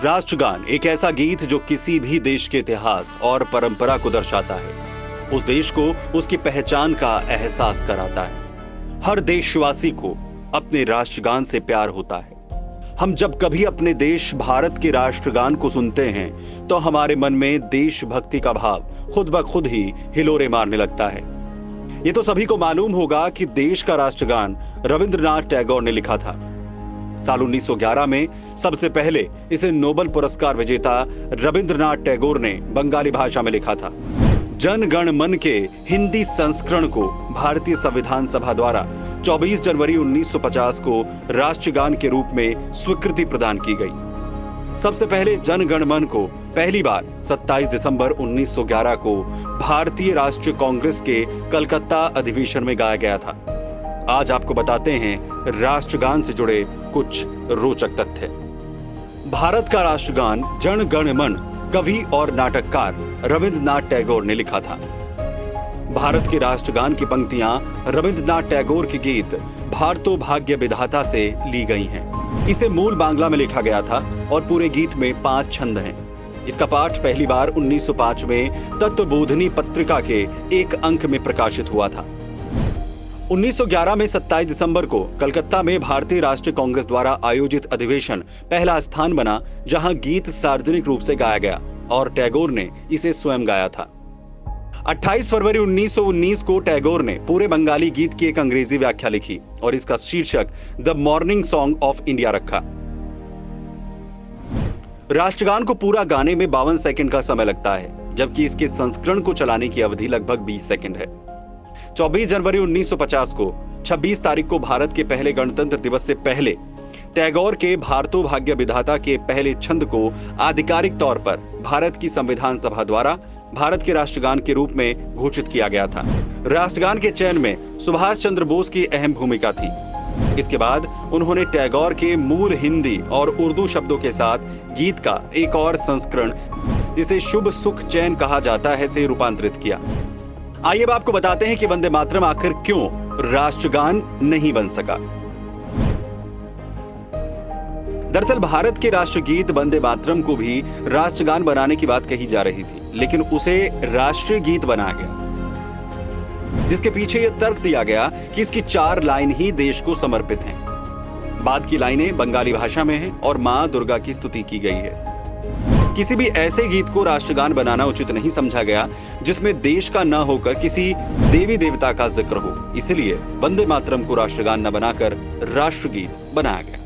राष्ट्रगान एक ऐसा गीत जो किसी भी देश के इतिहास और परंपरा को दर्शाता है। उस देश को उसकी पहचान का एहसास कराता है। हर देशवासी को अपने राष्ट्रगान से प्यार होता है। हम जब कभी अपने देश भारत के राष्ट्रगान को सुनते हैं तो हमारे मन में देशभक्ति का भाव खुद ब खुद ही हिलोरे मारने लगता है। ये तो सभी को मालूम होगा कि देश का राष्ट्रगान रविंद्रनाथ टैगोर ने लिखा था। साल 1911 में सबसे पहले इसे नोबेल पुरस्कार विजेता रविंद्रनाथ टैगोर ने बंगाली भाषा में लिखा था। जन गण मन के हिंदी संस्करण को भारतीय संविधान सभा द्वारा 24 जनवरी 1950 को राष्ट्रगान के रूप में स्वीकृति प्रदान की गई। सबसे पहले जन गण मन को पहली बार 27 दिसंबर 1911 को भारतीय राष्ट्रीय कांग्रेस के कलकत्ता अधिवेशन में गाया गया था। आज आपको बताते हैं राष्ट्रगान से जुड़े कुछ रोचक तथ्य। भारत का राष्ट्रगान जन गण मन कवि और नाटककार रविंद्रनाथ टैगोर ने लिखा था। भारत के राष्ट्रगान की पंक्तियां रविंद्रनाथ टैगोर के गीत भारतो भाग्य विधाता से ली गई हैं। इसे मूल बांग्ला में लिखा गया था और पूरे गीत में 5 छंद हैं। इसका पाठ पहली बार 1905 में तत्वबोधिनी पत्रिका के एक अंक में प्रकाशित हुआ था। 1911 में 27 दिसंबर को कलकत्ता में भारतीय राष्ट्रीय कांग्रेस द्वारा आयोजित अधिवेशन पहला स्थान बना जहां गीत सार्वजनिक रूप से गाया गया और टैगोर ने इसे स्वयं गाया था। 28 फरवरी 1919 को टैगोर ने पूरे बंगाली गीत की एक अंग्रेजी व्याख्या लिखी और इसका शीर्षक the morning song of India रखा। राष्ट्रगान को पूरा गाने में 52 सेकंड का समय लगता है, जबकि इसके संस्करण को चलाने की अवधि लगभग 20 सेकंड है। 24 जनवरी 1950 को 26 तारीख को भारत के पहले गणतंत्र दिवस से पहले टैगोर के भारतो भाग्य विधाता के पहले छंद को आधिकारिक तौर पर भारत की संविधान सभा द्वारा भारत के राष्ट्रगान के रूप में घोषित किया गया था। राष्ट्रगान के चयन में सुभाष चंद्र बोस की अहम भूमिका थी। इसके बाद उन्होंने टैगोर के मूल हिंदी और उर्दू शब्दों के साथ गीत का एक और संस्करण, जिसे शुभ सुख चैन कहा जाता है, से रूपांतरित किया। आइए अब आपको बताते हैं कि वंदे मातरम आखिर क्यों राष्ट्रगान नहीं बन सका। दरअसल भारत के राष्ट्रगीत वंदे मातरम को भी राष्ट्रगान बनाने की बात कही जा रही थी, लेकिन उसे राष्ट्रीय गीत बनाया गया, जिसके पीछे यह तर्क दिया गया कि इसकी 4 लाइन ही देश को समर्पित हैं। बाद की लाइनें बंगाली भाषा में हैं और मां दुर्गा की स्तुति की गई है। किसी भी ऐसे गीत को राष्ट्रगान बनाना उचित नहीं समझा गया जिसमें देश का न होकर किसी देवी देवता का जिक्र हो। इसलिए वंदे मातरम को राष्ट्रगान न बनाकर राष्ट्रगीत बनाया गया।